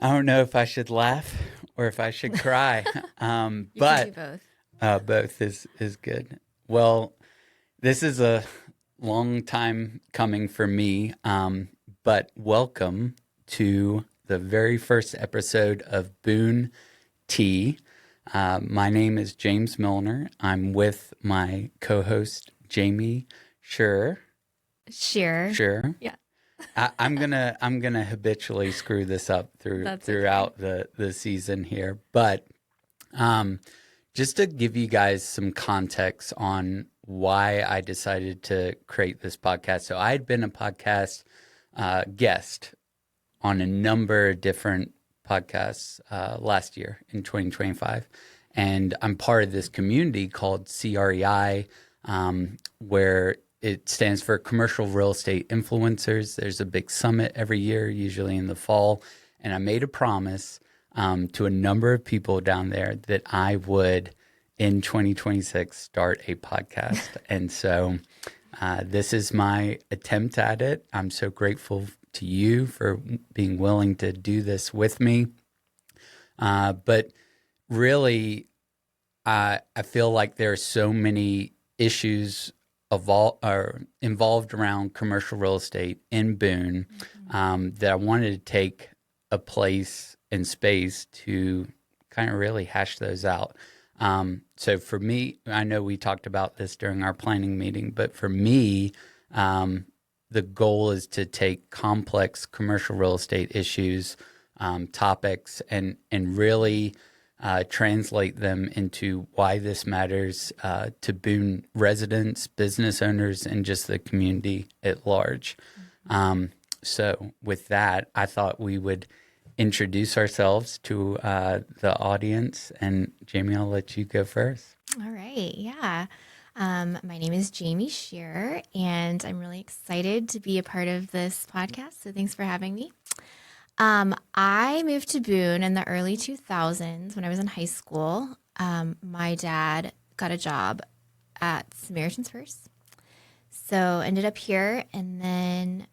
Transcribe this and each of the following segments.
I don't know if I should laugh or if I should cry, You can do but both. both is good. Well, this is a long time coming for me, but welcome to the very first episode of Boone Tea. My name is James Milner. I'm with my co-host Jamie Sherar. Sheer. Sure. Yeah, I'm gonna habitually screw this up that's okay. throughout the season here, but um, just to give you guys some context on why I decided to create this podcast. So I had been a podcast guest on a number of different podcasts last year in 2025, and I'm part of this community called CREI, where it stands for Commercial Real Estate Influencers. There's a big summit every year, usually in the fall. And I made a promise to a number of people down there that I would, in 2026, start a podcast. And so this is my attempt at it. I'm so grateful to you for being willing to do this with me. But really, I feel like there are so many issues involved around commercial real estate in Boone that I wanted to take a place and space to kind of really hash those out. So for me, I know we talked about this during our planning meeting, but for me, the goal is to take complex commercial real estate issues, topics, and really translate them into why this matters to Boone residents, business owners, and just the community at large. So, with that, I thought we would introduce ourselves to the audience. And Jamie, I'll let you go first. All right. Yeah. My name is Jamie Sherar, and I'm really excited to be a part of this podcast. So thanks for having me. I moved to Boone in the early 2000s when I was in high school. My dad got a job at Samaritan's First. So ended up here and then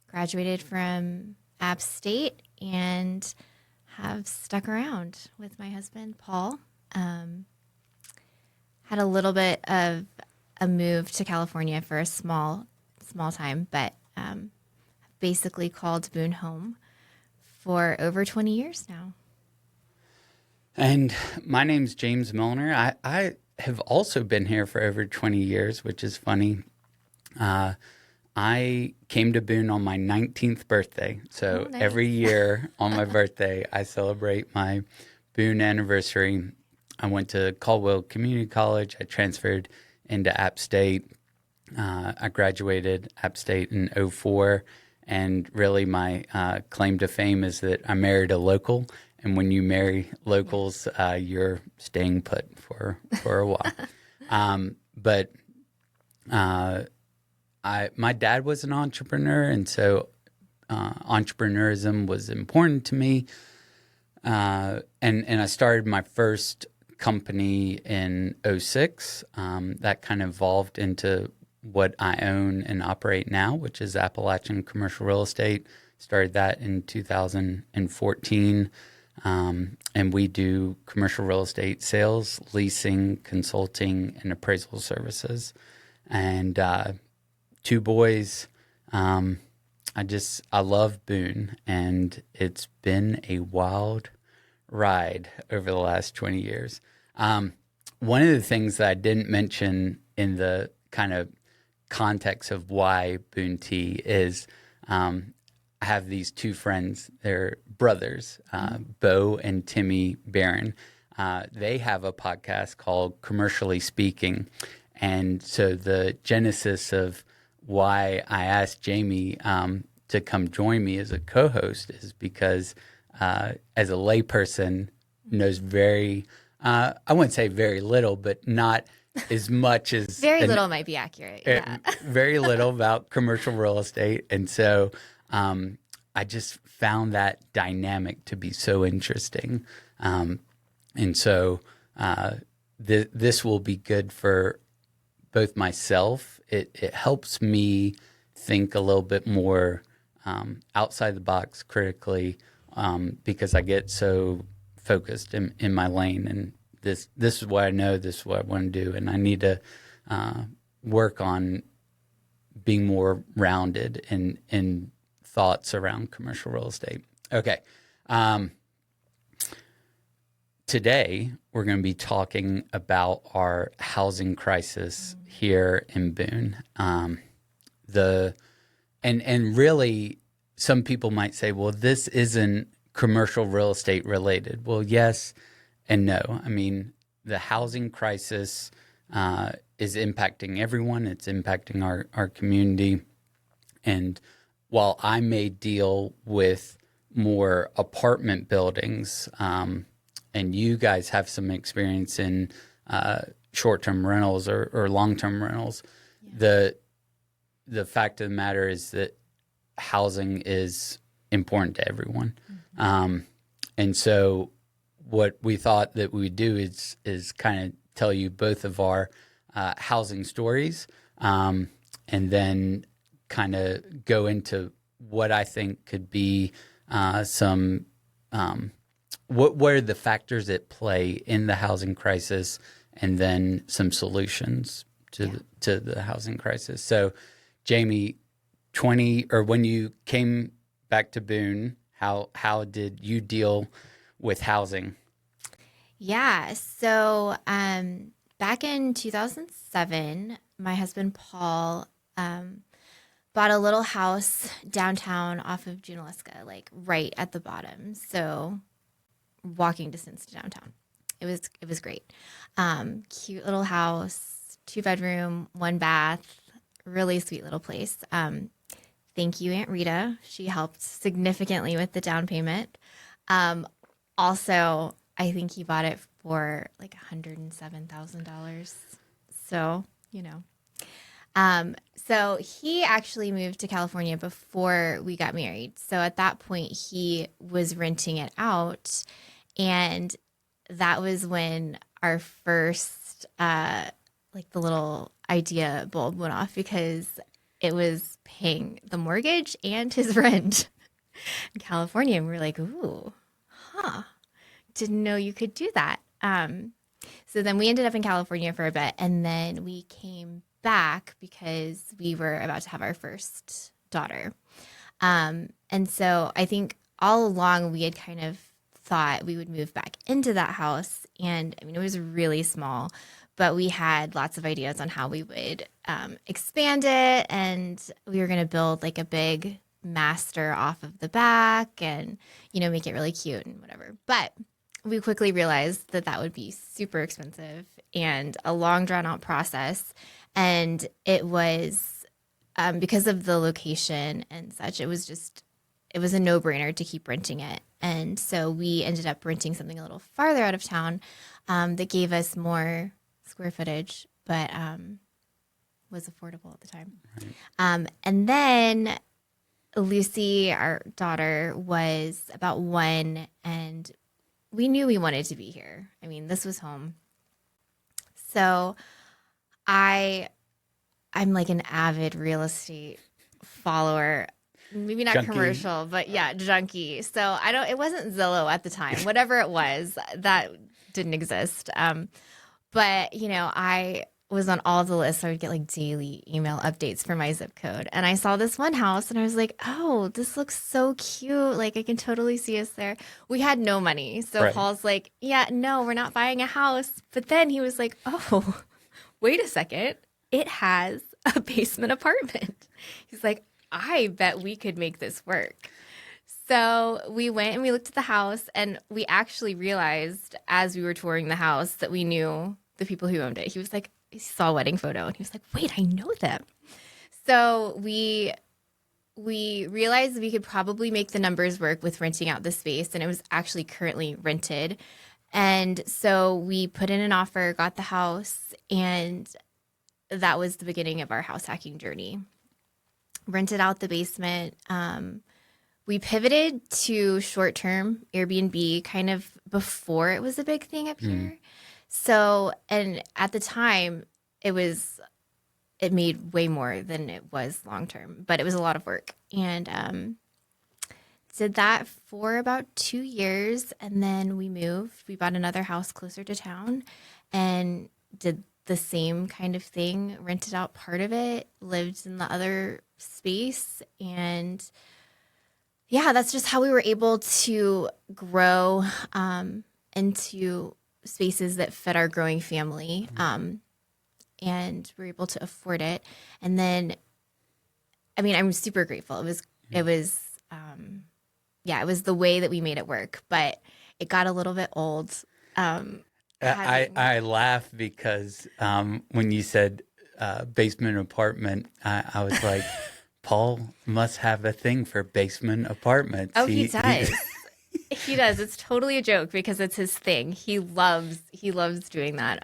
graduated from App State and have stuck around with my husband, Paul. Had a little bit of a move to California for a small time, but basically called Boone home for over 20 years now. And my name's James Milner. I have also been here for over 20 years, which is funny. I came to Boone on my 19th birthday. So Oh, nice. every year on my birthday, I celebrate my Boone anniversary. I went to Caldwell Community College. I transferred into App State. I graduated App State in '04. And really, my claim to fame is that I married a local. And when you marry locals, you're staying put for a while. But my dad was an entrepreneur, and so entrepreneurism was important to me. And I started my first company in '06. That kind of evolved into what I own and operate now, which is Appalachian Commercial Real Estate. Started that in 2014. And we do commercial real estate sales, leasing, consulting, and appraisal services. And two boys. I love Boone, and it's been a wild ride over the last 20 years. One of the things that I didn't mention in the kind of context of why Boone Tea is I have these two friends. They're brothers, Bo and Timmy Barron. They have a podcast called Commercially Speaking. And so the genesis of why I asked Jamie to come join me as a co-host is because as a layperson knows I wouldn't say very little, but not as much as Very little might be accurate. Yeah. very little about commercial real estate. And so I just found that dynamic to be so interesting. And so this will be good for both myself. It helps me think a little bit more outside the box critically, because I get so focused in my lane, and this is what I know, this is what I want to do, and I need to work on being more rounded in thoughts around commercial real estate. Okay. Today, we're going to be talking about our housing crisis here in Boone. And really, some people might say, well, this isn't commercial real estate related. Well, yes and no. I mean, the housing crisis is impacting everyone. It's impacting our community. And while I may deal with more apartment buildings, and you guys have some experience in short-term rentals or long-term rentals, the fact of the matter is that housing is important to everyone. And so what we thought that we would do is kind of tell you both of our housing stories, and then kind of go into what I think could be some what are the factors at play in the housing crisis, and then some solutions to the housing crisis. So, Jamie, when you came back to Boone, how did you deal with housing? Yeah. So back in 2007, my husband Paul bought a little house downtown off of Junaluska, like right at the bottom. So walking distance to downtown. It was great. Cute little house, 2-bedroom, 1 bath, really sweet little place. Thank you, Aunt Rita. She helped significantly with the down payment. Also, I think he bought it for like $107,000. So, so he actually moved to California before we got married. So at that point, he was renting it out. And that was when our first, the little idea bulb went off, because it was paying the mortgage and his rent in California. And we were like, ooh, didn't know you could do that. So then we ended up in California for a bit, and then we came back because we were about to have our first daughter. And so I think all along we had kind of thought we would move back into that house. And I mean, it was really small, but we had lots of ideas on how we would expand it. And we were going to build like a big master off of the back and, make it really cute and whatever. But we quickly realized that would be super expensive and a long drawn out process. And it was because of the location and such, it was a no-brainer to keep renting it. And so we ended up renting something a little farther out of town that gave us more square footage, but was affordable at the time. Right. And then Lucy, our daughter, was about 1, and we knew we wanted to be here. I mean, this was home. So I'm like an avid real estate follower. Maybe not junkie. Commercial, but junkie. So it wasn't Zillow at the time. Whatever it was, that didn't exist. But, I was on all the lists. So I would get like daily email updates for my zip code. And I saw this one house and I was like, oh, this looks so cute. Like I can totally see us there. We had no money. So right. Paul's like, yeah, no, we're not buying a house. But then he was like, oh, wait a second. It has a basement apartment. He's like, I bet we could make this work. So we went and we looked at the house, and we actually realized as we were touring the house that we knew the people who owned it. He was like, he saw a wedding photo and he was like, wait, I know them. So we realized we could probably make the numbers work with renting out the space, and it was actually currently rented. And so we put in an offer, got the house, and that was the beginning of our house hacking journey. Rented out the basement. We pivoted to short-term Airbnb kind of before it was a big thing up here. So, and at the time, it was it made way more than it was long term, but it was a lot of work. And did that for about 2 years, and then we moved. We bought another house closer to town and did the same kind of thing, rented out part of it, lived in the other space. And yeah, that's just how we were able to grow into spaces that fit our growing family. And we're able to afford it. And then, I mean, I'm super grateful. It was the way that we made it work, but it got a little bit old. I laugh because when you said basement apartment, I was like, Paul must have a thing for basement apartments. Oh, he does. He does. It's totally a joke because it's his thing. He loves doing that.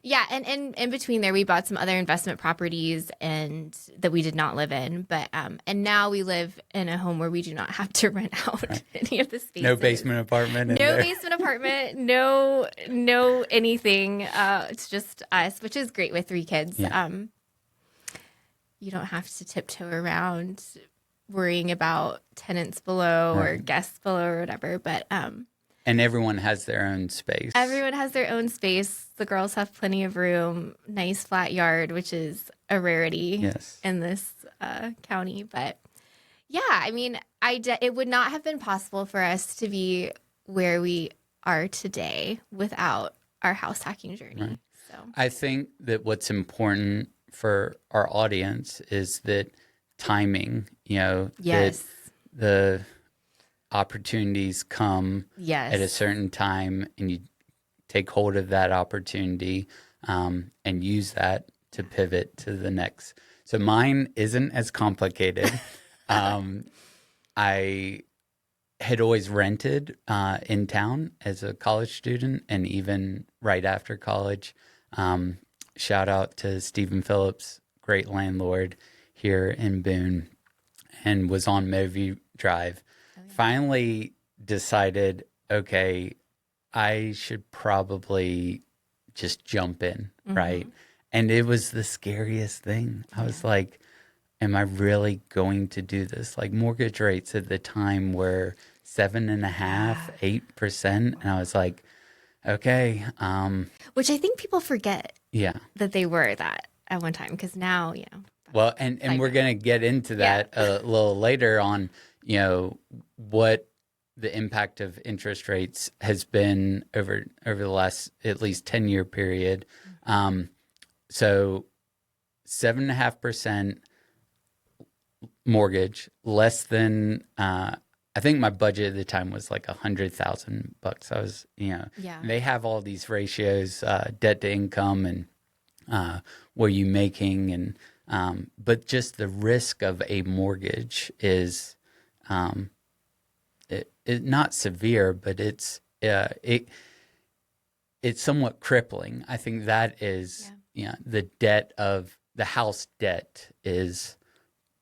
Yeah, and in between there, we bought some other investment properties and that we did not live in, but and now we live in a home where we do not have to rent out any of the spaces. No basement apartment. No basement apartment. No anything. It's just us, which is great with 3 kids. Yeah. You don't have to tiptoe around worrying about tenants below or guests below or whatever, but and everyone has their own space. Everyone has their own space. The girls have plenty of room, nice flat yard, which is a rarity in this county. But yeah, I mean, it would not have been possible for us to be where we are today without our house hacking journey. Right. So I think that what's important for our audience is that timing, that the opportunities come at a certain time and you take hold of that opportunity and use that to pivot to the next. So mine isn't as complicated. I had always rented in town as a college student and even right after college. Shout out to Stephen Phillips, great landlord here in Boone, and was on Movie Drive. Finally decided, okay, I should probably just jump in, right? And it was the scariest thing. I was like, am I really going to do this? Like mortgage rates at the time were 7.5%, 8%. And I was like, okay. Which I think people forget Yeah. that they were that at one time, because now, Well, and we're going to get into that a little later on, what the impact of interest rates has been over the last at least 10-year period. So 7.5% mortgage, less than I think my budget at the time was like $100,000. I was, they have all these ratios, debt to income and what are you making, and but just the risk of a mortgage is it not severe, but it's somewhat crippling. I think that is the debt of the house debt is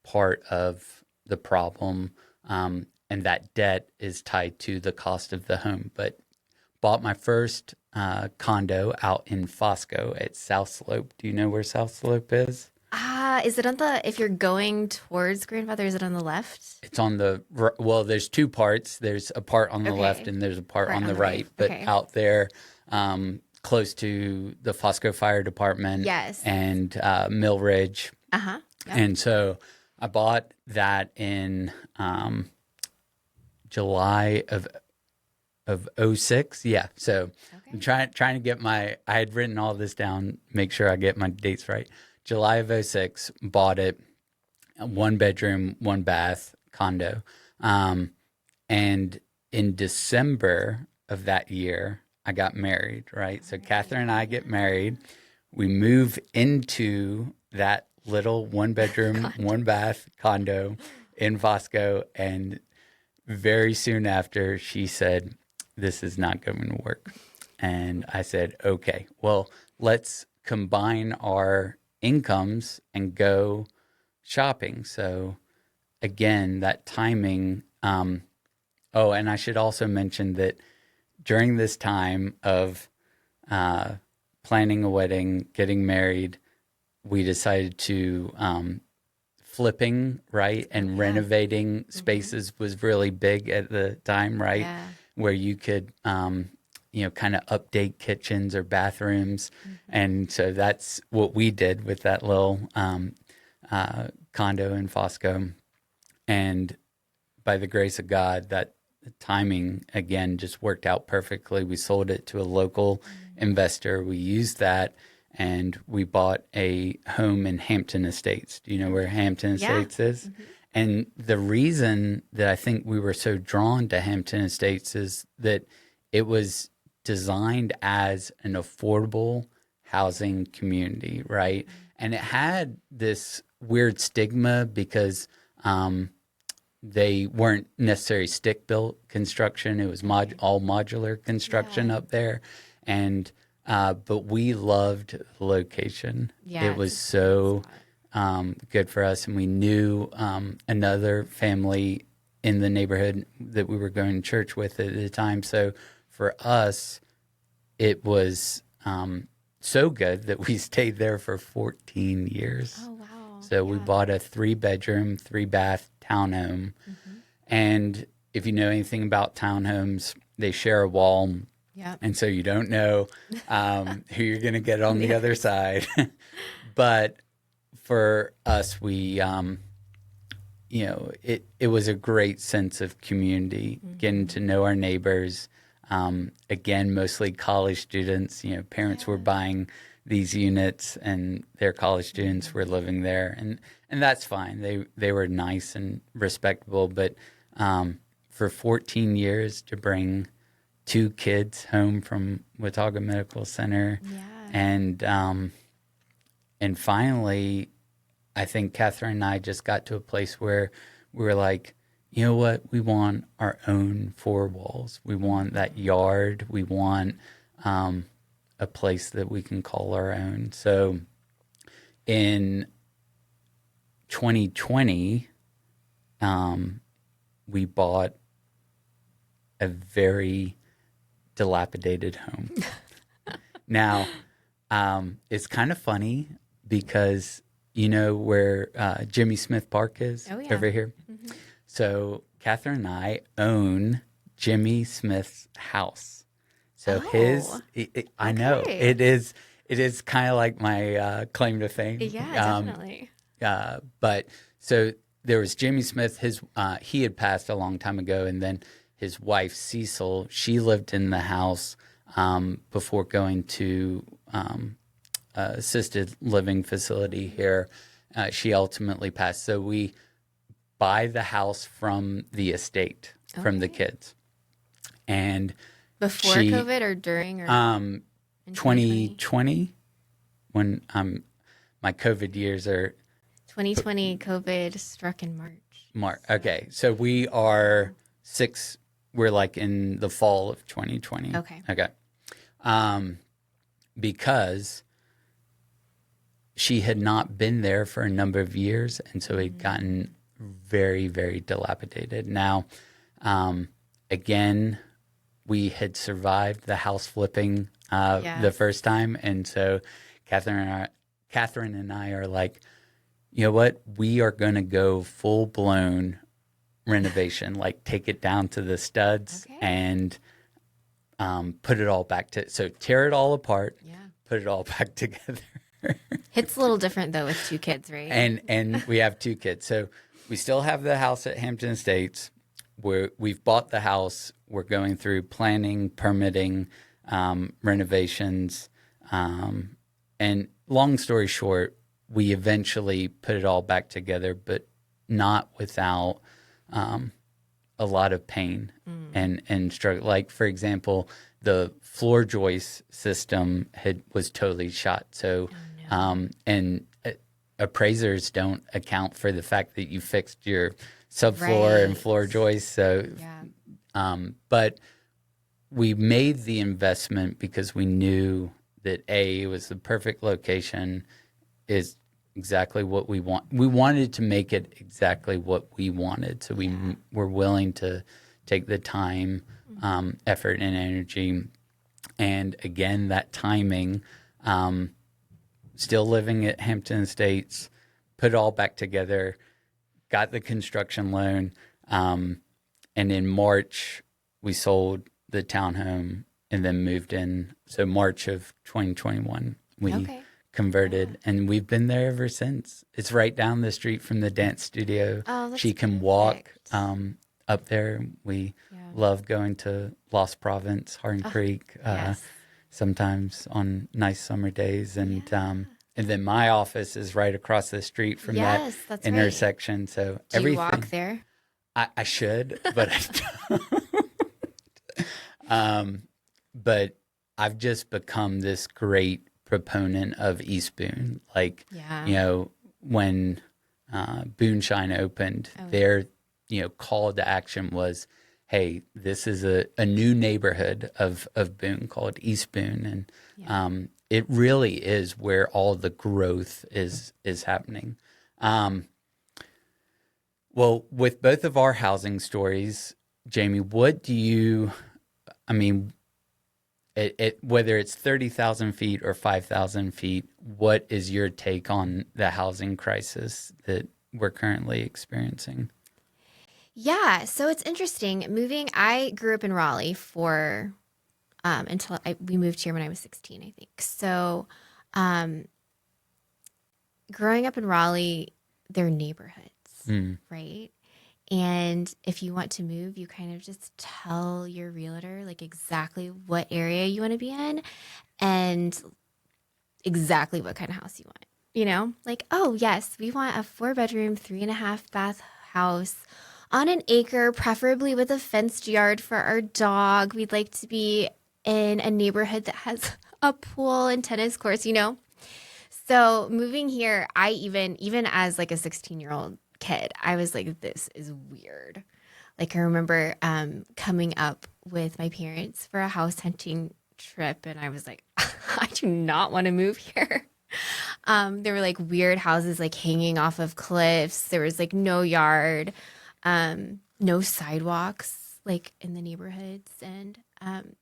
part of the problem, and that debt is tied to the cost of the home. But bought my first condo out in Fosco at South Slope. Do you know where South Slope is? Is it on if you're going towards Grandfather, is it on the left? It's on there's 2 parts. There's a part on the left and there's a part on the right. But out there, close to the Fosco Fire Department and Mill Ridge. Yep. And so I bought that in July of 06. Yeah. So I'm trying to get I had written all this down, make sure I get my dates right. July of 06, bought it, 1 bedroom, 1 bath condo. And in December of that year, I got married, right? So Catherine and I get married. We move into that little 1 bedroom, 1 bath condo in Fosco. And very soon after, she said, this is not going to work. And I said, okay, well, let's combine our incomes and go shopping. So again, that timing. And I should also mention that during this time of planning a wedding, getting married, we decided to flipping, right, and renovating spaces was really big at the time, right, where you could kind of update kitchens or bathrooms. And so that's what we did with that little condo in Fosco. And by the grace of God, that timing, again, just worked out perfectly. We sold it to a local investor. We used that, and we bought a home in Hampton Estates. Do you know where Hampton Estates is? And the reason that I think we were so drawn to Hampton Estates is that it was designed as an affordable housing community, right? And it had this weird stigma because they weren't necessarily stick-built construction. It was all modular construction up there. And but we loved the location. It was so good for us. And we knew another family in the neighborhood that we were going to church with at the time. So for us, it was so good that we stayed there for 14 years. Oh, wow. So we bought a 3-bedroom, 3-bath townhome. And if you know anything about townhomes, they share a wall. And so you don't know who you're going to get on the other side. But for us, we, it was a great sense of community, getting to know our neighbors. Again, mostly college students. Parents were buying these units, and their college students were living there, and that's fine. They were nice and respectable. But for 14 years, to bring 2 kids home from Watauga Medical Center, and finally, I think Catherine and I just got to a place where we were like, you know what? We want our own 4 walls. We want that yard. We want a place that we can call our own. So in 2020, we bought a very dilapidated home. Now, it's kind of funny because you know where Jimmy Smith Park is over here? So Catherine and I own Jimmy Smith's house. So I know it is kind of like my claim to fame. Yeah, definitely. But so there was Jamie Smith. He had passed a long time ago, and then his wife Cecil, she lived in the house before going to assisted living facility here. She ultimately passed. So we buy the house from the estate, from the kids. And before COVID or during or 2020, when my COVID years are 2020 COVID struck in March. Okay. So we are we're like in the fall of 2020. Okay. Because she had not been there for a number of years, and so it had gotten very, very dilapidated. Now, again, we had survived the house flipping the first time, and so Catherine and I are like, you know what? We are going to go full-blown renovation, like take it down to the studs and put it all back so tear it all apart, put it all back together. It's a little different though with 2 kids, right? And we have 2 kids. So we still have the house at Hampton Estates. We've bought the house. We're going through planning, permitting, renovations. And long story short, we eventually put it all back together, but not without a lot of pain and struggle. Like, for example, the floor joist system was totally shot. So, and appraisers don't account for the fact that you fixed your subfloor and floor joists. So, but we made the investment because we knew that it was the perfect location, is exactly what we want. We wanted to make it exactly what we wanted. So we were willing to take the time, effort, and energy. And again, that timing still living at Hampton Estates, put it all back together, got the construction loan. And in March, we sold the townhome and then moved in. So March of 2021, we converted, and we've been there ever since. It's right down the street from the dance studio. Oh, that's She can walk up there. We love going to Lost Province, Hardin Creek, sometimes on nice summer days. And then my office is right across the street from that intersection. Right. So do you walk there? I should, but I don't. But I've just become this great proponent of East Boone. Like, you know, when Boone Shine opened, their, you know, call to action was, hey, this is a new neighborhood of Boone called East Boone. And it really is where all the growth is happening. Well, with both of our housing stories, Jamie, what do you, I mean, whether it's 30,000 feet or 5,000 feet, what is your take on the housing crisis that we're currently experiencing? Yeah, so it's interesting. I grew up in Raleigh for until we moved here when I was 16, I think. So growing up in Raleigh, they're neighborhoods, right? And if you want to move, you kind of just tell your realtor like exactly what area you want to be in and exactly what kind of house you want. You know, like, oh, yes, we want a 4-bedroom, 3.5-bath house on an acre, preferably with a fenced yard for our dog. We'd like to be in a neighborhood that has a pool and tennis courts, you know? So moving here, I even as like a 16-year-old kid, I was like, this is weird. Like I remember coming up with my parents for a house hunting trip, and I was like, I do not want to move here. There were like weird houses like hanging off of cliffs. There was like no yard, no sidewalks like in the neighborhoods. And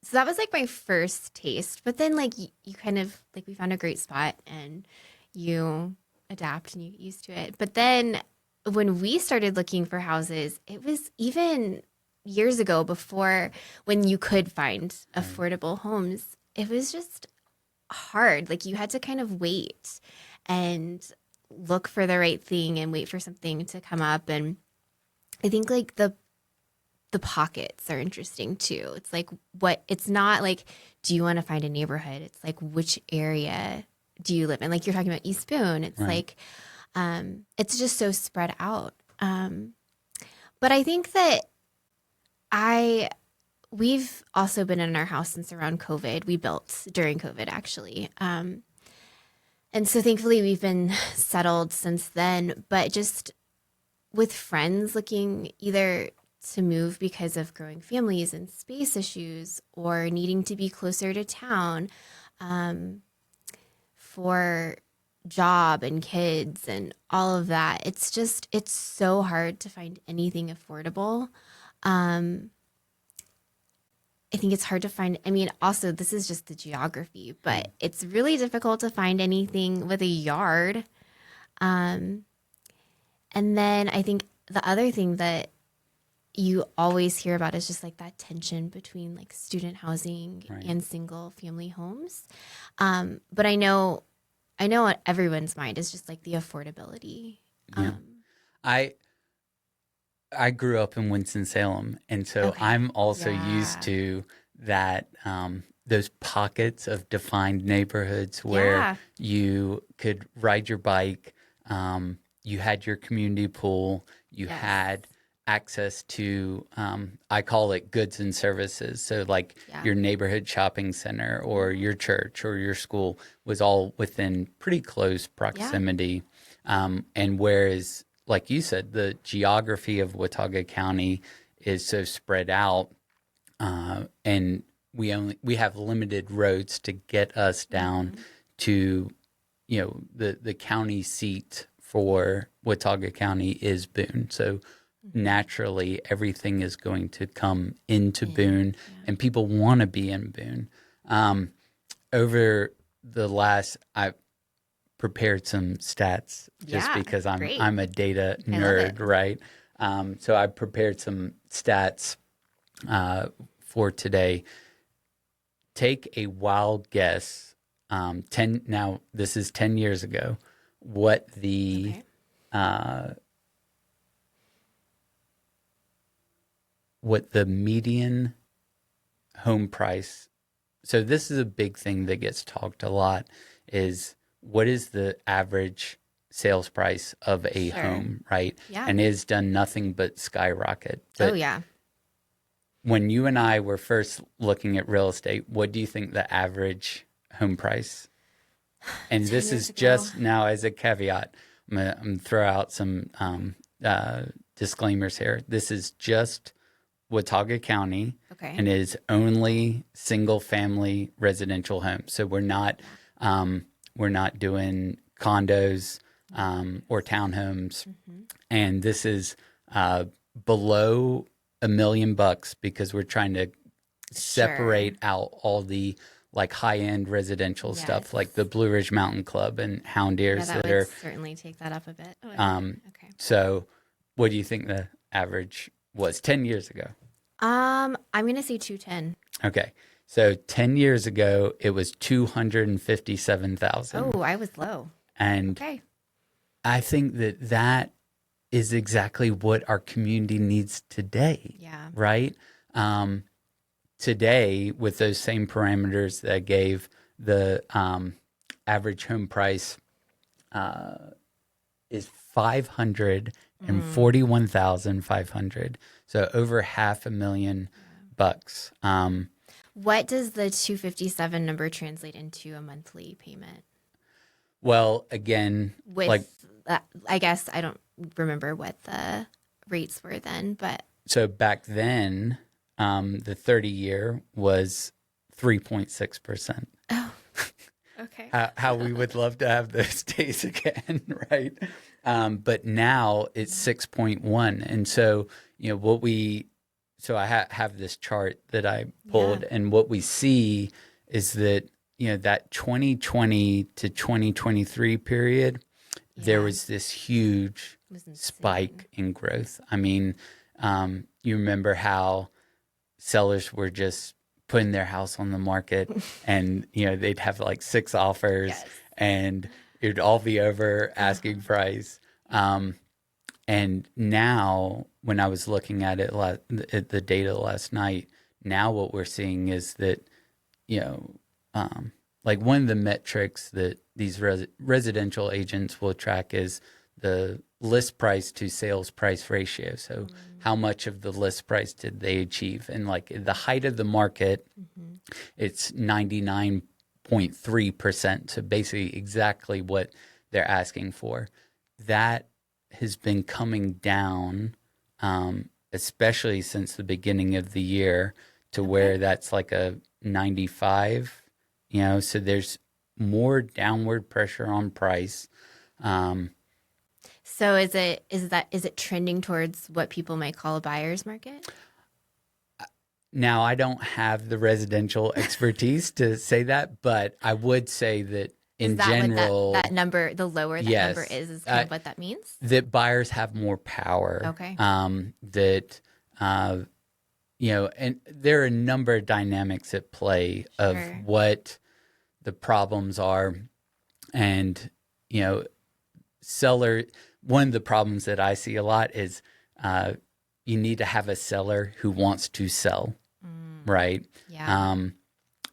so that was like my first taste. But then like you kind of like we found a great spot and you adapt and you get used to it. But then when we started looking for houses, it was even years ago before when you could find affordable homes. It was just hard. Like you had to kind of wait and look for the right thing and wait for something to come up. And I think like the pockets are interesting too. It's like it's not like, do you want to find a neighborhood? It's like, which area do you live in? Like you're talking about East Boone. It's like, it's just so spread out. But I think that we've also been in our house since around COVID. We built during COVID, actually. And so thankfully we've been settled since then, but just with friends looking either to move because of growing families and space issues or needing to be closer to town for job and kids and all of that. It's so hard to find anything affordable. I think it's hard to find, I mean, also this is just the geography, but it's really difficult to find anything with a yard. And then I think the other thing that you always hear about is just like that tension between like student housing and single family homes. But I know what everyone's mind is just like the affordability. I grew up in Winston-Salem, and so I'm also used to that, those pockets of defined neighborhoods where you could ride your bike, you had your community pool, you had access to, I call it goods and services. So like your neighborhood shopping center or your church or your school was all within pretty close proximity. And whereas, like you said, the geography of Watauga County is so spread out, and we have limited roads to get us down to, you know, the county seat for Watauga County is Boone. So naturally, everything is going to come into Boone, and people want to be in Boone. Over the last, prepared some stats just because great. I'm a data I love nerd, it. right? So I prepared some stats for today. Take a wild guess. Now this is 10 years ago. What the Okay. what the median home price. So this is a big thing that gets talked a lot, is what is the average sales price of a Sure. home, right? Yeah. And it has done nothing but skyrocket. Oh, But yeah. when you and I were first looking at real estate, what do you think the average home price? And 10 this years is ago. just now as a caveat. I'm gonna throw out some disclaimers here. This is just Watauga County Okay. and is only single family residential homes. So we're not doing condos or townhomes. And this is below $1 million because we're trying to separate out all the like high end residential stuff, like the Blue Ridge Mountain Club and Hound Yeah, Deers that that would are. certainly take that up a bit. Okay. So, what do you think the average was 10 years ago? I'm gonna say 210. Okay. So 10 years ago, it was 257,000. Oh, I was low. And Okay. I think that is exactly what our community needs today. Yeah. Right? Today, with those same parameters that I gave, the average home price is $541,500. So over $500,000. What does the 257 number translate into a monthly payment? Well, again, I guess I don't remember what the rates were then, but so back then, the 30-year was 3.6%. oh, okay. How we would love to have those days again, right? But now it's 6.1. And so, I have this chart that I pulled, and what we see is that, that 2020 to 2023 period, there was this huge spike in growth. I mean, you remember how sellers were just putting their house on the market and, they'd have like 6 offers and it'd all be over asking price. And now when I was looking at it, at the data last night, now what we're seeing is that, like one of the metrics that these residential agents will track is the list price to sales price ratio. So how much of the list price did they achieve? And like the height of the market, it's 99.3%. So basically exactly what they're asking for. That has been coming down, especially since the beginning of the year, to where that's like a 95, so there's more downward pressure on price. So is it trending towards what people might call a buyer's market? Now, I don't have the residential expertise to say that, but I would say that in general, that number, the lower that number is kind of what that means? That buyers have more power. Okay. And there are a number of dynamics at play of what the problems are. And, one of the problems that I see a lot is you need to have a seller who wants to sell, right? Yeah.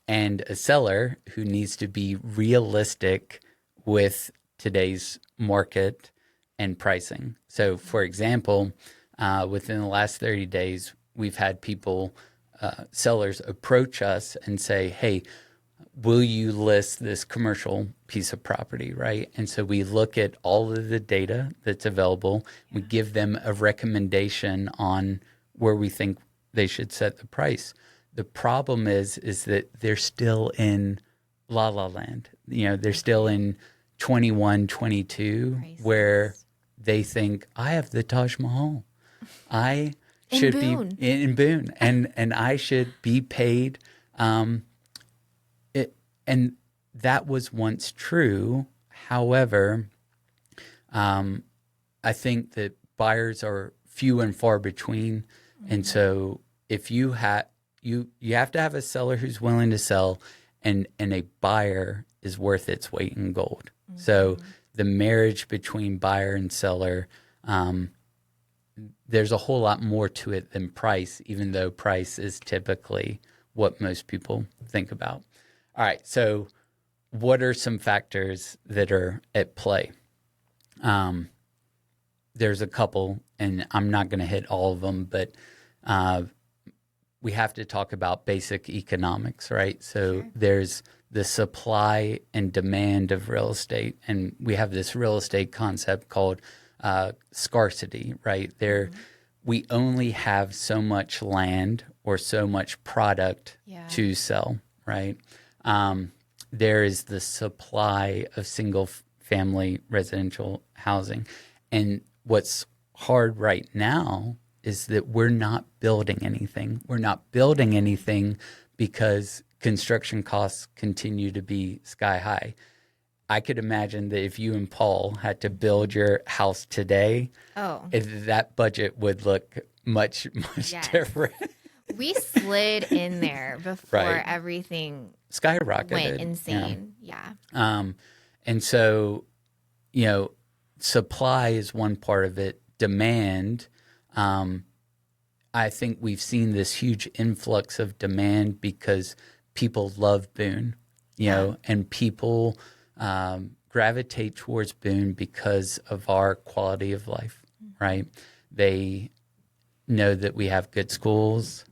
And a seller who needs to be realistic with today's market and pricing. So, for example, within the last 30 days, we've had sellers approach us and say, hey, will you list this commercial piece of property, right? And so we look at all of the data that's available. We give them a recommendation on where we think they should set the price. The problem is that they're still in la la land. They're still in 21, 22, where they think, I have the Taj Mahal. I should be in Boone, and I should be paid. And that was once true. However, I think that buyers are few and far between. And so if you have you have to have a seller who's willing to sell, and a buyer is worth its weight in gold. So the marriage between buyer and seller, there's a whole lot more to it than price, even though price is typically what most people think about. All right, so what are some factors that are at play? There's a couple, and I'm not going to hit all of them, but we have to talk about basic economics, right? So there's the supply and demand of real estate, and we have this real estate concept called scarcity, right? We only have so much land or so much product to sell, right? There is the supply of single family residential housing. And what's hard right now is that we're not building anything. We're not building anything because construction costs continue to be sky high. I could imagine that if you and Paul had to build your house today, that budget would look much different. We slid in there before everything skyrocketed, went insane. Yeah. And so, supply is one part of it. Demand, I think we've seen this huge influx of demand because people love Boone, and people gravitate towards Boone because of our quality of life, right? They know that we have good schools,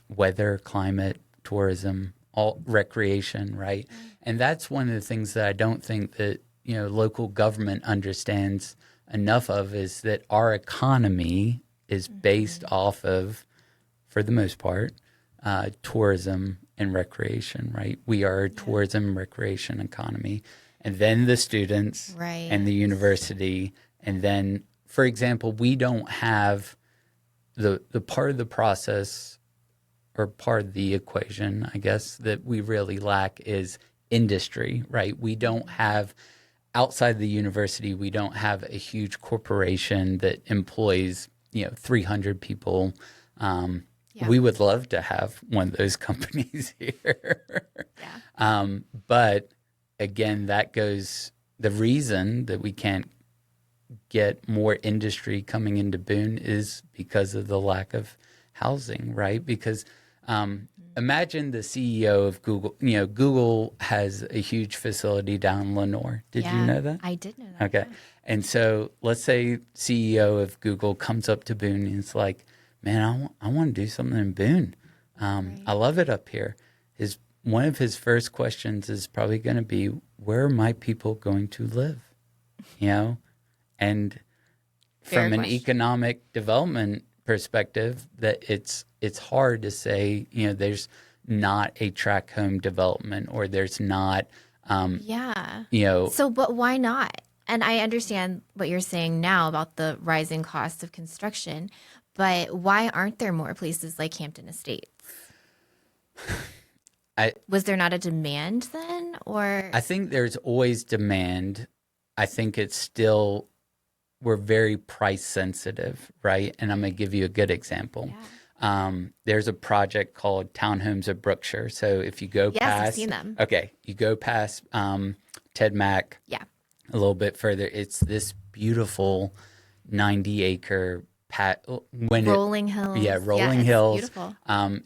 weather, climate, tourism, all recreation, right? And that's one of the things that I don't think that, local government understands enough of, is that our economy is based off of, for the most part, tourism and recreation, right? We are a tourism and recreation economy. And then the students and the university. And then, for example, we don't have the part of the process, or part of the equation, I guess, that we really lack is industry, right? We don't have, outside the university, we don't have a huge corporation that employs, 300 people. We would love to have one of those companies here. But again, the reason that we can't get more industry coming into Boone is because of the lack of housing, right? Because imagine the CEO of Google. Google has a huge facility down in Lenore. Did you know that? I did know that. Okay. Yeah. And so let's say CEO of Google comes up to Boone and it's like, man, I want to do something in Boone. I love it up here. One of his first questions is probably going to be, where are my people going to live? And from an economic development perspective, that it's hard to say, there's not a tract home development, or there's not, So, but why not? And I understand what you're saying now about the rising costs of construction, but why aren't there more places like Hampton Estates? Was there not a demand then, or? I think there's always demand. I think it's still, we're very price sensitive, right? And I'm going to give you a good example. There's a project called Townhomes of Brookshire. So if you go past, I've seen them. Okay, you go past Ted Mack, a little bit further. It's this beautiful 90-acre rolling hills. Rolling hills. Beautiful.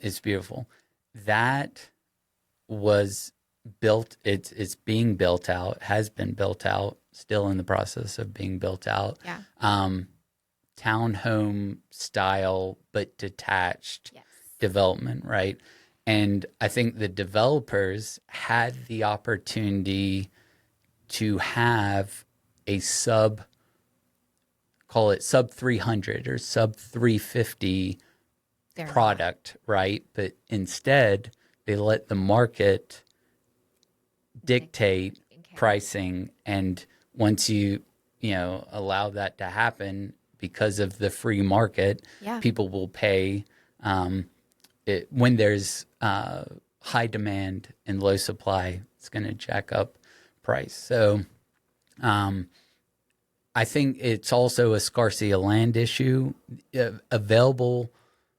It's beautiful. That was built. It's being built out. Has been built out. Still in the process of being built out. Townhome style, but detached development, right? And I think the developers had the opportunity to have a call it sub 300 or sub 350 product, right? But instead, they let the market dictate pricing. And once you allow that to happen, because of the free market, people will pay. When there's high demand and low supply, it's going to jack up price. So I think it's also a scarcity of land issue. Available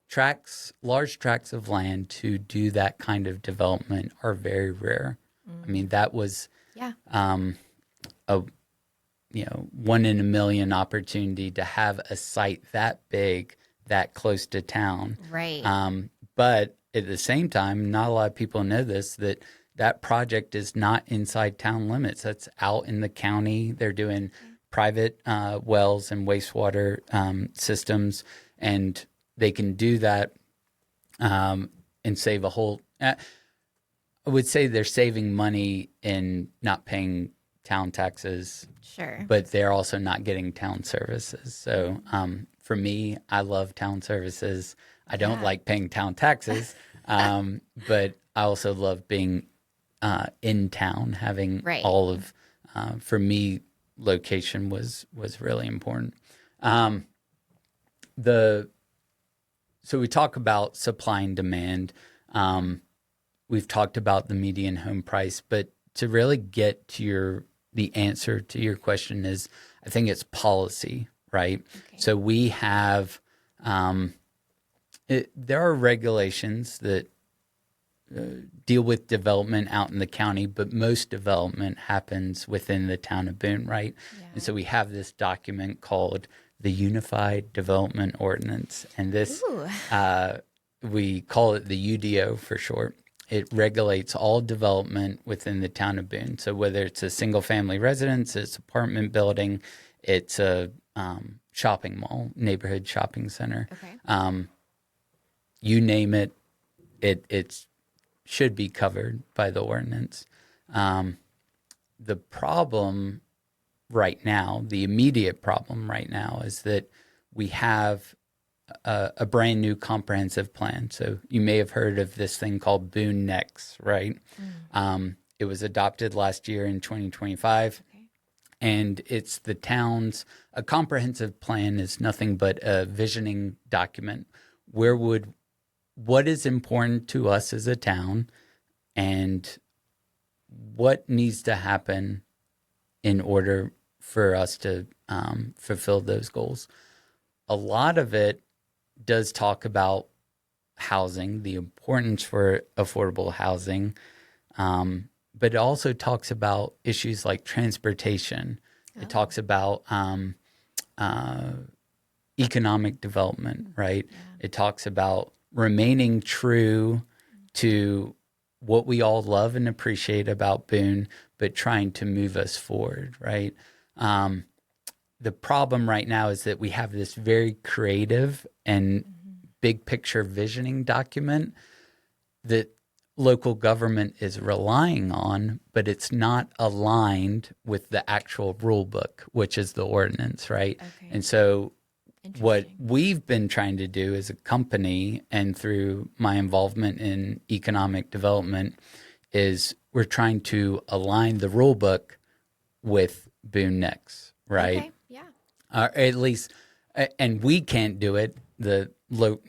tracts, large tracts of land to do that kind of development are very rare. I mean, that was a 1 in a million opportunity to have a site that big, that close to town. Right. But at the same time, not a lot of people know this, that project is not inside town limits. That's out in the county. They're doing private wells and wastewater systems, and they can do that and save a whole. I would say they're saving money in not paying town taxes. Sure. But they're also not getting town services. So for me, I love town services. I don't like paying town taxes, but I also love being in town, having all of. For me, location was really important. So we talk about supply and demand. We've talked about the median home price, but to really get to the answer to your question is, I think it's policy, right? Okay. So we have, there are regulations that deal with development out in the county, but most development happens within the town of Boone, right? Yeah. And so we have this document called the Unified Development Ordinance, and this, we call it the UDO for short. It regulates all development within the town of Boone. So whether it's a single-family residence, it's apartment building, it's a shopping mall, neighborhood shopping center, you name it, it should be covered by the ordinance. The problem right now, the immediate problem right now, is that we have a brand new comprehensive plan. So you may have heard of this thing called Boone Next, right? It was adopted last year in 2025. Okay. And it's the town's, a comprehensive plan is nothing but a visioning document. What is important to us as a town and what needs to happen in order for us to fulfill those goals. A lot of it does talk about housing, the importance for affordable housing, but it also talks about issues like transportation. Oh. It talks about economic development, right? Yeah. It talks about remaining true to what we all love and appreciate about Boone, but trying to move us forward, right? The problem right now is that we have this very creative and big picture visioning document that local government is relying on, but it's not aligned with the actual rule book, which is the ordinance, right? Okay. And so what we've been trying to do as a company and through my involvement in economic development is we're trying to align the rule book with Boone Next, right? Okay. Yeah. At least, and we can't do it. The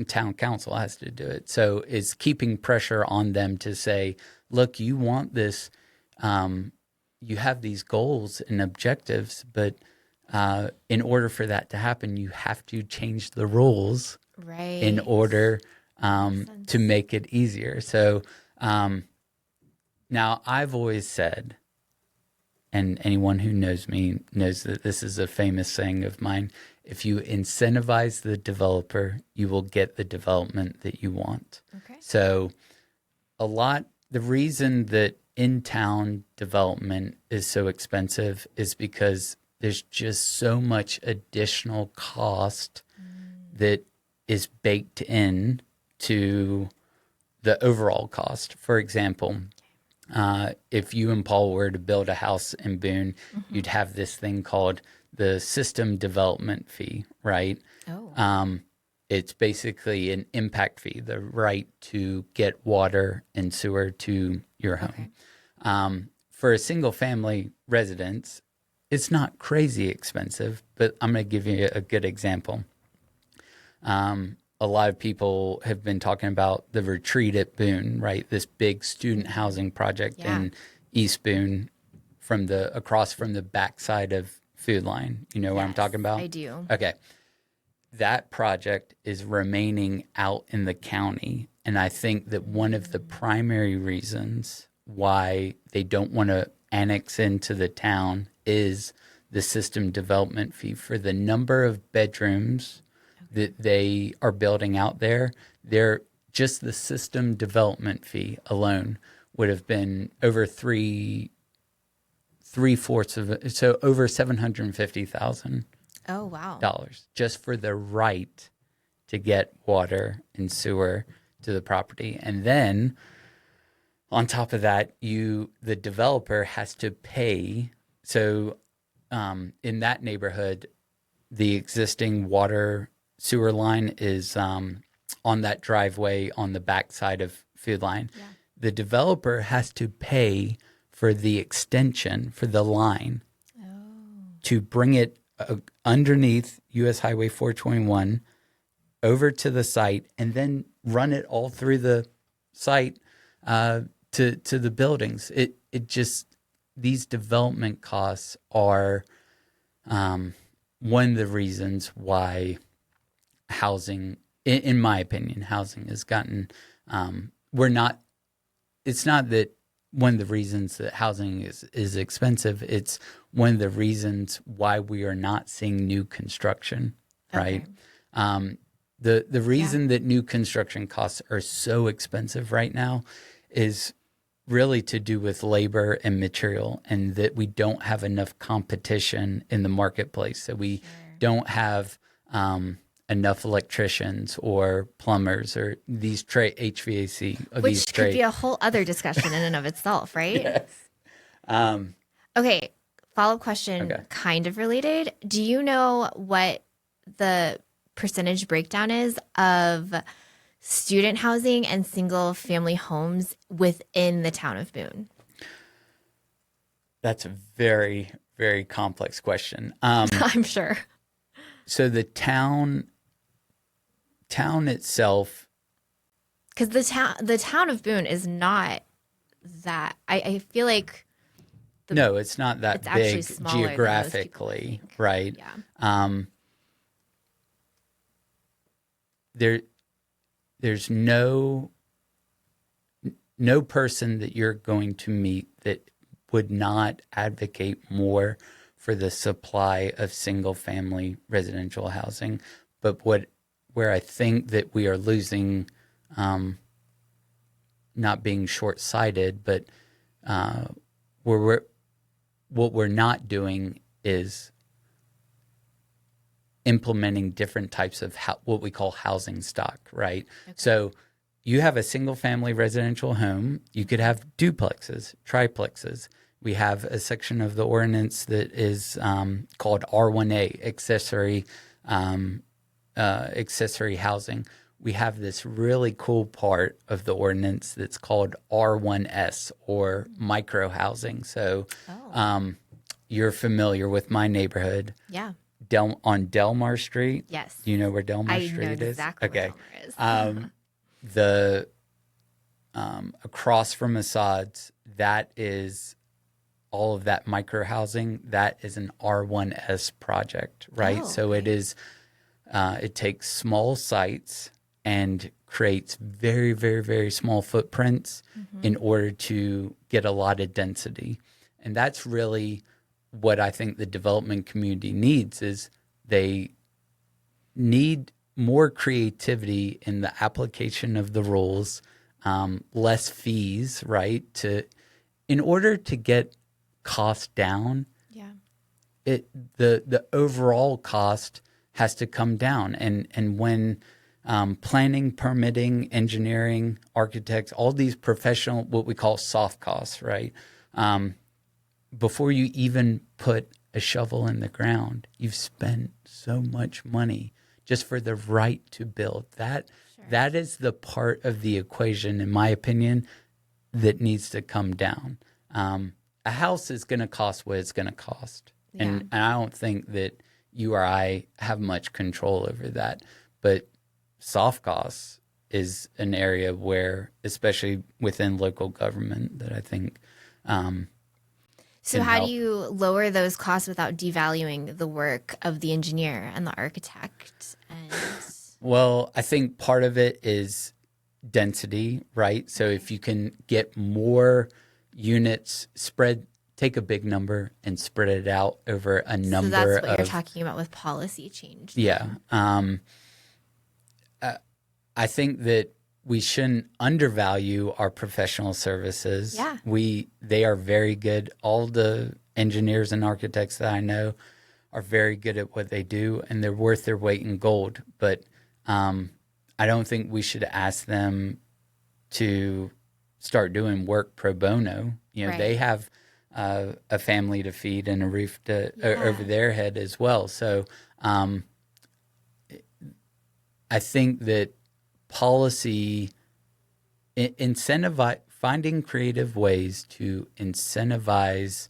town council has to do it. So it's keeping pressure on them to say, look, you want this, you have these goals and objectives, but in order for that to happen, you have to change the rules in order to make it easier. So now I've always said, and anyone who knows me knows that this is a famous saying of mine, if you incentivize the developer, you will get the development that you want. Okay. So the reason that in-town development is so expensive is because there's just so much additional cost that is baked in to the overall cost. For example, if you and Paul were to build a house in Boone, you'd have this thing called the system development fee, right? Oh. It's basically an impact fee, the right to get water and sewer to your home. Okay. For a single family residence, it's not crazy expensive, but I'm going to give you a good example. A lot of people have been talking about the retreat at Boone, right? This big student housing project in East Boone across from the backside of Food Line. You know what I'm talking about? I do. Okay. That project is remaining out in the county. And I think that one of the primary reasons why they don't want to annex into the town is the system development fee for the number of bedrooms that they are building out there. They're just the system development fee alone would have been over three-fourths of it. So over $750,000. Oh, wow. Just for the right to get water and sewer to the property. And then on top of that, the developer has to pay. So in that neighborhood, the existing water sewer line is on that driveway on the backside of Food Line. Yeah. The developer has to pay for the extension for the line to bring it underneath US Highway 421 over to the site and then run it all through the site to the buildings. It just, these development costs are one of the reasons why housing, in my opinion, housing has gotten, it's not that one of the reasons that housing is expensive, it's one of the reasons why we are not seeing new construction, right? Okay. The reason that new construction costs are so expensive right now is really to do with labor and material, and that we don't have enough competition in the marketplace. So we don't have enough electricians or plumbers or these HVAC. Which could be a whole other discussion in and of itself, right? Yes. Okay, follow-up question, kind of related. Do you know what the percentage breakdown is of student housing and single-family homes within the town of Boone? That's a very, very complex question. I'm sure. So the town itself, because the town of Boone is not that. I feel like no, it's not that big geographically, right? Yeah. There's no person that you're going to meet that would not advocate more for the supply of single-family residential housing. But where I think that we are losing, not being short-sighted, but what we're not doing is implementing different types of what we call housing stock, right? Okay. So you have a single-family residential home. You could have duplexes, triplexes. We have a section of the ordinance that is called R1A, accessory housing. We have this really cool part of the ordinance that's called R1S, or micro housing. So you're familiar with my neighborhood. Yeah. On Delmar Street. Yes. Do you know where Delmar Street is? I know exactly where Delmar is. Across from Assad's, that is all of that micro housing. That is an R1S project, right? So it is. It takes small sites and creates very, very, very small footprints in order to get a lot of density, and that's really what I think the development community needs. Is they need more creativity in the application of the rules, less fees, right? In order to get costs down, the overall cost has to come down. And when planning, permitting, engineering, architects, all these professional, what we call soft costs, right? Before you even put a shovel in the ground, you've spent so much money just for the right to build. That is the part of the equation, in my opinion, that needs to come down. A house is going to cost what it's going to cost. Yeah. And I don't think that you or I have much control over that. But soft costs is an area where, especially within local government, that I think So can how do help. you lower those costs without devaluing the work of the engineer and the architect? And Well, I think part of it is density, right? So if you can get more units spread, take a big number and spread it out over a so number that's what you're of, talking about with policy change. yeah. Then. I think that we shouldn't undervalue our professional services. Yeah. They are very good. All the engineers and architects that I know are very good at what they do, and they're worth their weight in gold. But I don't think we should ask them to start doing work pro bono. Right. They have a family to feed and a roof over their head as well. So I think that policy finding creative ways to incentivize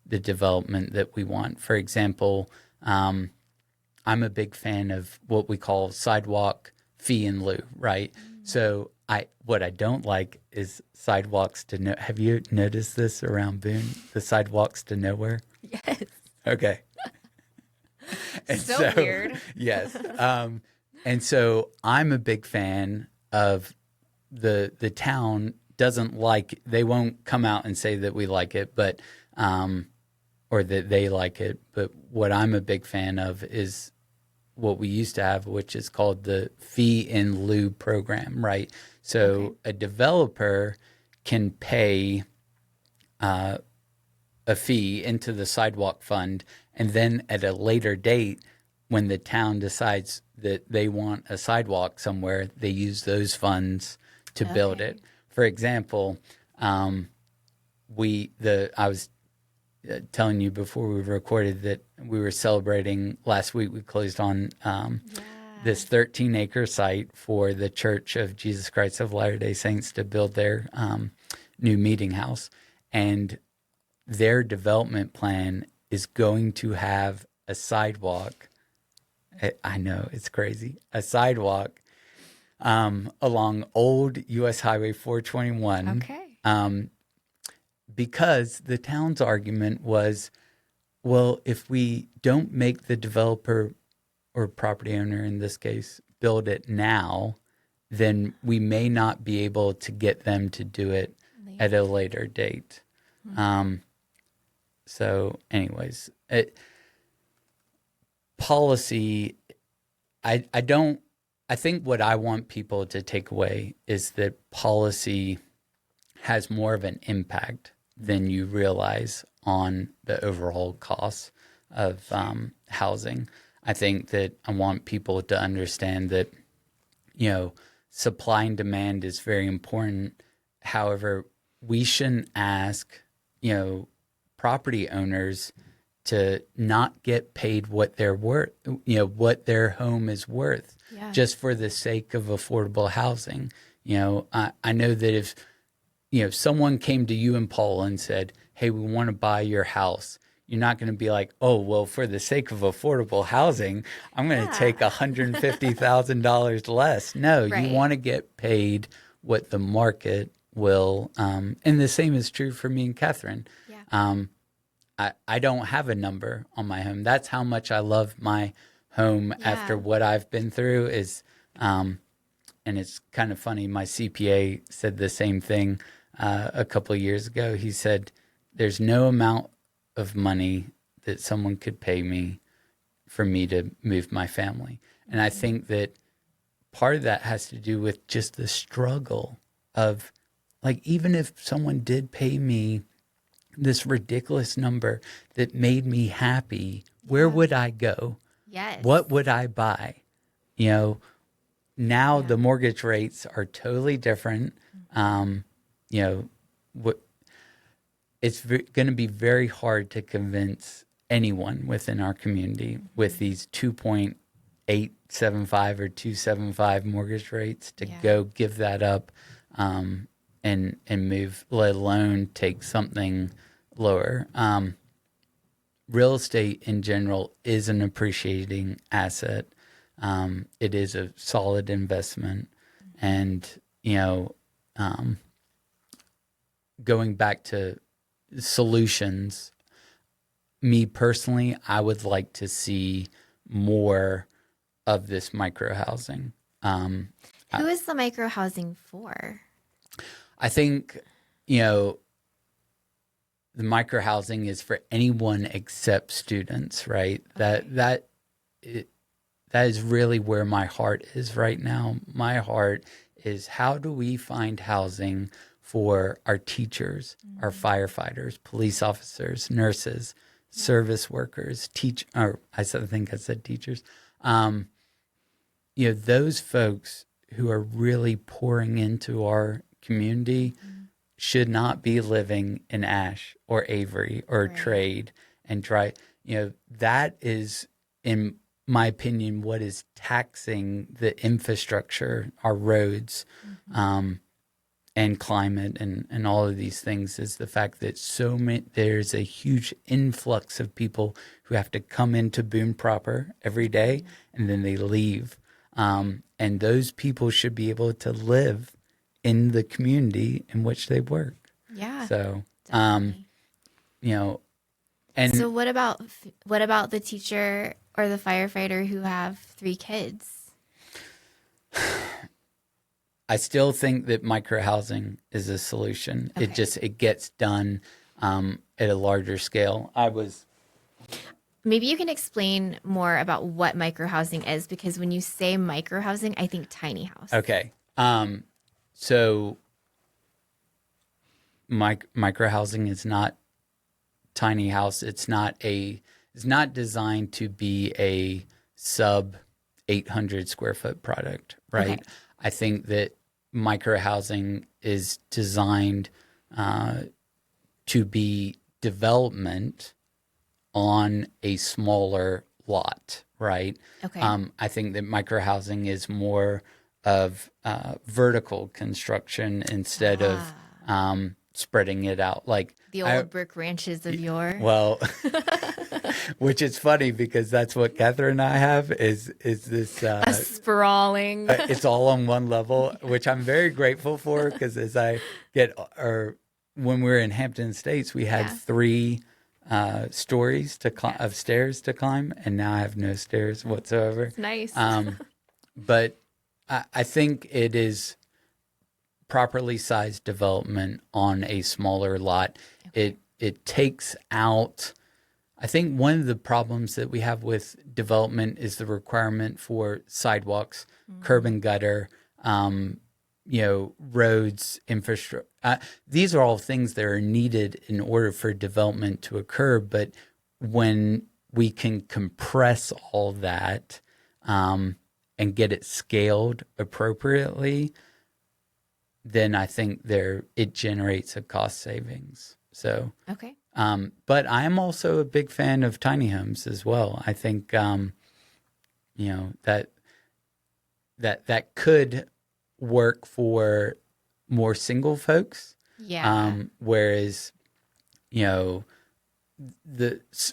the development that we want. For example, I'm a big fan of what we call sidewalk fee in lieu, right? So what I don't like is sidewalks to no. Have you noticed this around Boone? The sidewalks to nowhere. Yes. Okay. And So weird. Yes. And so I'm a big fan of the town doesn't like, they won't come out and say that we like it, but or that they like it. But what I'm a big fan of is what we used to have, which is called the fee in lieu program, right? So a developer can pay a fee into the sidewalk fund, and then at a later date, when the town decides that they want a sidewalk somewhere, they use those funds to build it. For example, I was telling you before we recorded that we were celebrating last week. We closed on this 13-acre site for the Church of Jesus Christ of Latter-day Saints to build their new meeting house. And their development plan is going to have a sidewalk. I know, it's crazy. A sidewalk along old U.S. Highway 421. Okay. Because the town's argument was, well, if we don't make the developer or property owner in this case build it now, then we may not be able to get them to do it at a later date. So anyways, policy, I think what I want people to take away is that policy has more of an impact than you realize on the overall costs of housing. I think that I want people to understand that, supply and demand is very important. However, we shouldn't ask, property owners to not get paid what they're worth, what their home is worth, just for the sake of affordable housing. I know that if someone came to you and Paul and said, hey, we want to buy your house, you're not going to be like, oh, well, for the sake of affordable housing, I'm going to take $150,000 less. No, you want to get paid what the market will. And the same is true for me and Catherine. I don't have a number on my home. That's how much I love my home after what I've been through is, and it's kind of funny. My CPA said the same thing a couple of years ago. He said, there's no amount of money that someone could pay me for me to move my family. And I think that part of that has to do with just the struggle of, like, even if someone did pay me this ridiculous number that made me happy, where would I go? Yes. What would I buy? Now the mortgage rates are totally different. It's going to be very hard to convince anyone within our community with these 2.875 or 2.75 mortgage rates to go give that up and move, let alone take something lower. Real estate in general is an appreciating asset. It is a solid investment. And, going back to solutions, me personally, I would like to see more of this micro housing. Who is the micro housing for? I think, you know, the micro housing is for anyone except students, right? Okay. That is really where my heart is right now. My heart is, how do we find housing for our teachers, our firefighters, police officers, nurses, service workers, think I said teachers. Those folks who are really pouring into our community should not be living in Ash or Avery or Right. Trade and try. That is, in my opinion, what is taxing the infrastructure, our roads, and climate, and all of these things, is the fact that there's a huge influx of people who have to come into Boone proper every day, and then they leave. And those people should be able to live in the community in which they work. Yeah. So, Definitely. And So what about the teacher or the firefighter who have 3 kids? I still think that micro housing is a solution. Okay. It gets done at a larger scale. Maybe you can explain more about what micro housing is, because when you say micro housing, I think tiny house. Okay. So micro housing is not tiny house. It's not designed to be a sub 800 square foot product, right? Okay. I think that micro housing is designed to be development on a smaller lot, right? Okay. I think that micro housing is more of vertical construction instead of spreading it out. Like The old brick ranches of yore. well, which is funny because that's what Catherine and I have is this. A sprawling. It's all on one level, which I'm very grateful for, because when we were in Hampton Estates, we had 3 stories of stairs to climb, and now I have no stairs whatsoever. It's nice. But I think it is properly sized development on a smaller lot. Okay. It takes out. I think one of the problems that we have with development is the requirement for sidewalks, curb and gutter, roads, infrastructure. These are all things that are needed in order for development to occur. But when we can compress all that and get it scaled appropriately, then I think it generates a cost savings. So, Okay. but I'm also a big fan of tiny homes as well. I think, that could work for more single folks. Yeah. Whereas,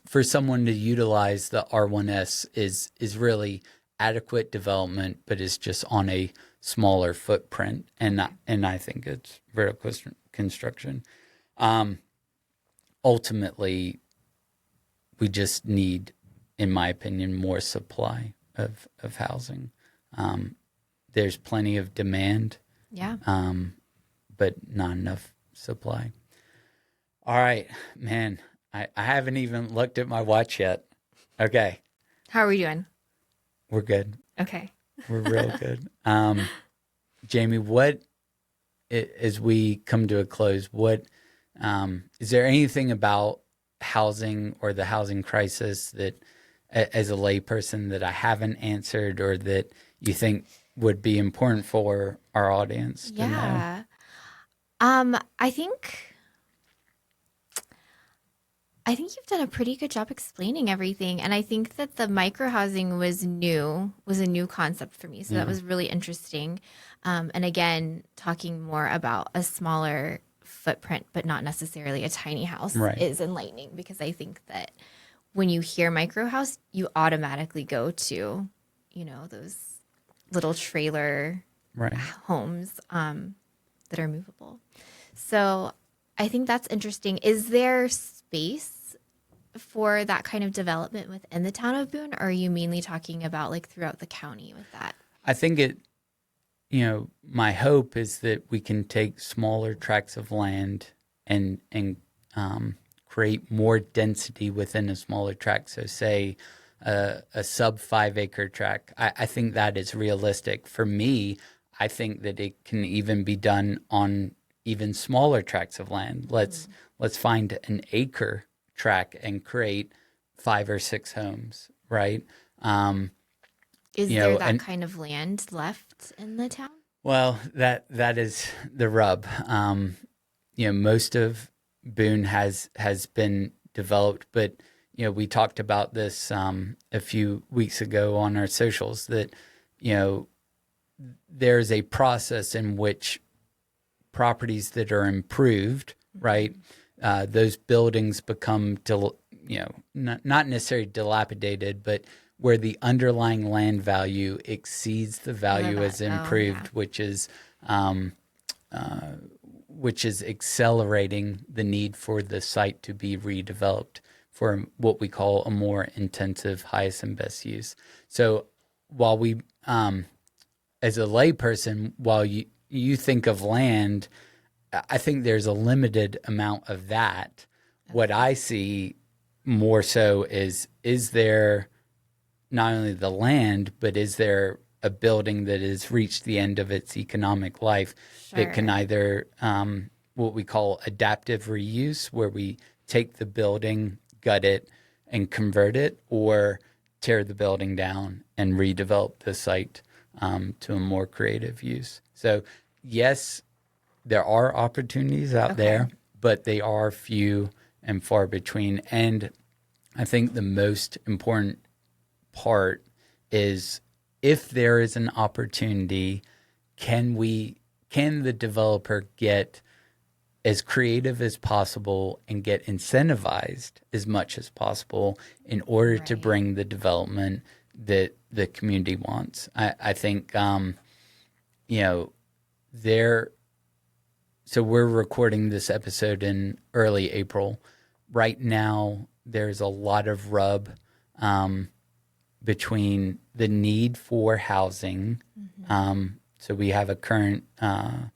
for someone to utilize the R1S is really adequate development, but is just on a smaller footprint, and I think it's vertical construction. Ultimately, we just need, in my opinion, more supply of housing. There's plenty of demand, Yeah. but not enough supply. All right, man. I haven't even looked at my watch yet. Okay, How are we doing? we're good. Okay. We're real good. Jamie, as we come to a close, is there anything about housing or the housing crisis that, as a layperson, that I haven't answered, or that you think would be important for our audience to know? Yeah. I think you've done a pretty good job explaining everything. And I think that the micro housing was a new concept for me. So that was really interesting. And again, talking more about a smaller footprint, but not necessarily a tiny house, Right. is enlightening, because I think that when you hear micro house, you automatically go to, those little trailer Right. homes that are movable. So I think that's interesting. Is there space for that kind of development within the town of Boone, or are you mainly talking about like throughout the county with that? I think my hope is that we can take smaller tracts of land and create more density within a smaller tract. So say a sub 5 acre tract. I think that is realistic. For me, I think that it can even be done on even smaller tracts of land. Let's find an acre tract and create 5 or 6 homes, right? Is there that kind of land left in the town? Well, that is the rub. Most of Boone has been developed, but we talked about this a few weeks ago on our socials that there's a process in which properties that are improved, right? Those buildings become not necessarily dilapidated, but where the underlying land value exceeds the value as improved, which is accelerating the need for the site to be redeveloped for what we call a more intensive, highest and best use. So while we, as a layperson, while you think of land, I think there's a limited amount of that. Okay. What I see more so is there not only the land, but is there a building that has reached the end of its economic life that can either what we call adaptive reuse, where we take the building, gut it, and convert it, or tear the building down and redevelop the site to a more creative use. So yes, there are opportunities out there, but they are few and far between. And I think the most important part is, if there is an opportunity, can the developer get as creative as possible and get incentivized as much as possible in order to bring the development that the community wants? I think so we're recording this episode in early April. Right now, there's a lot of rub between the need for housing. So we have a current, on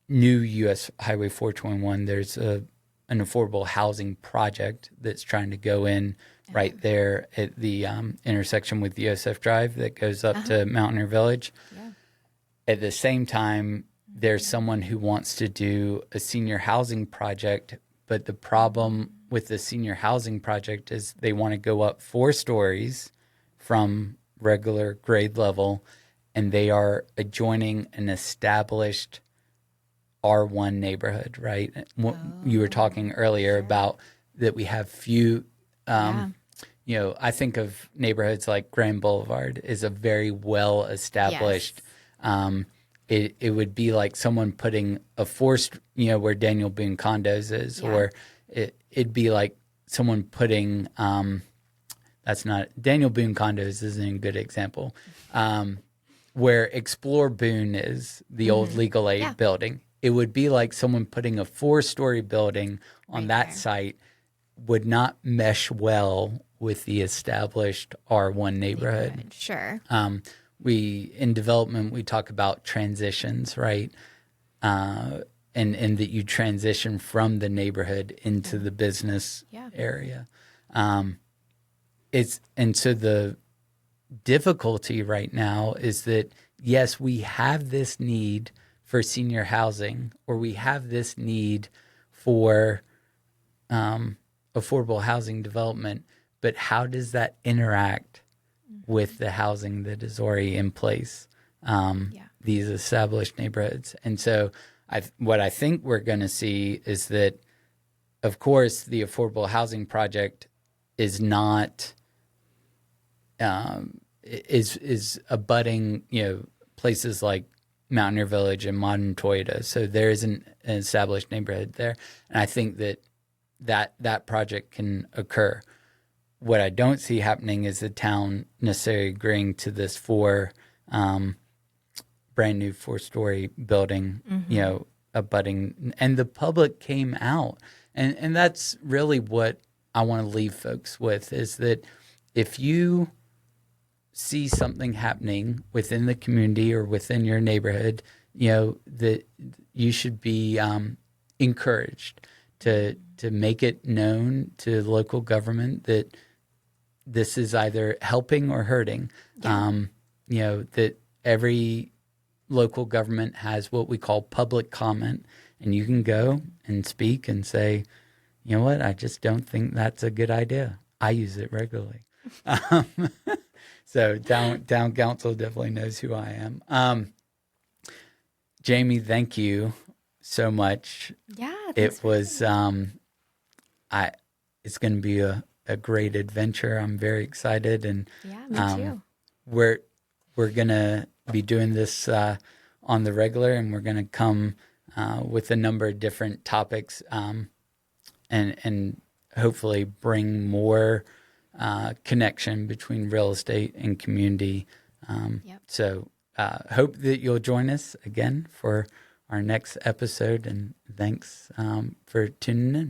new U.S. Highway 421, there's an affordable housing project that's trying to go in right there at the intersection with USF Drive that goes up to Milner Village. Yeah. At the same time, there's someone who wants to do a senior housing project, but the problem with the senior housing project is they want to go up 4 stories from regular grade level, and they are adjoining an established R1 neighborhood, right? You were talking earlier about that we have few, I think of neighborhoods like Grand Boulevard is a very well established. It would be like someone putting a forced, where Daniel Boone Condos is, or it'd be like someone putting, that's not, Daniel Boone Condos isn't a good example, where Explore Boone is, the old legal aid building. It would be like someone putting a 4-story building on that site would not mesh well with the established R1 neighborhood. Sure. In development, we talk about transitions, right? And that you transition from the neighborhood into the business area. So the difficulty right now is that, yes, we have this need for senior housing, or we have this need for affordable housing development, but how does that interact with the housing that is already in place, these established neighborhoods? And so what I think we're going to see is that, of course, the affordable housing project is not is abutting places like Mountaineer Village and Modern Toyota. So there is an established neighborhood there, and I think that project can occur. What I don't see happening is the town necessarily agreeing to this brand new 4-story building, abutting, and the public came out And that's really what I want to leave folks with, is that if you see something happening within the community or within your neighborhood, that you should be encouraged to make it known to local government that this is either helping or hurting. That every local government has what we call public comment, and you can go and speak and say, you know what, I just don't think that's a good idea. I use it regularly. So town council definitely knows who I am. Jamie, thank you so much. Yeah, It was it's going to be a great adventure. I'm very excited, and yeah, me too. We're going to be doing this on the regular, and we're going to come with a number of different topics, and hopefully bring more connection between real estate and community. So hope that you'll join us again for our next episode, and thanks for tuning in.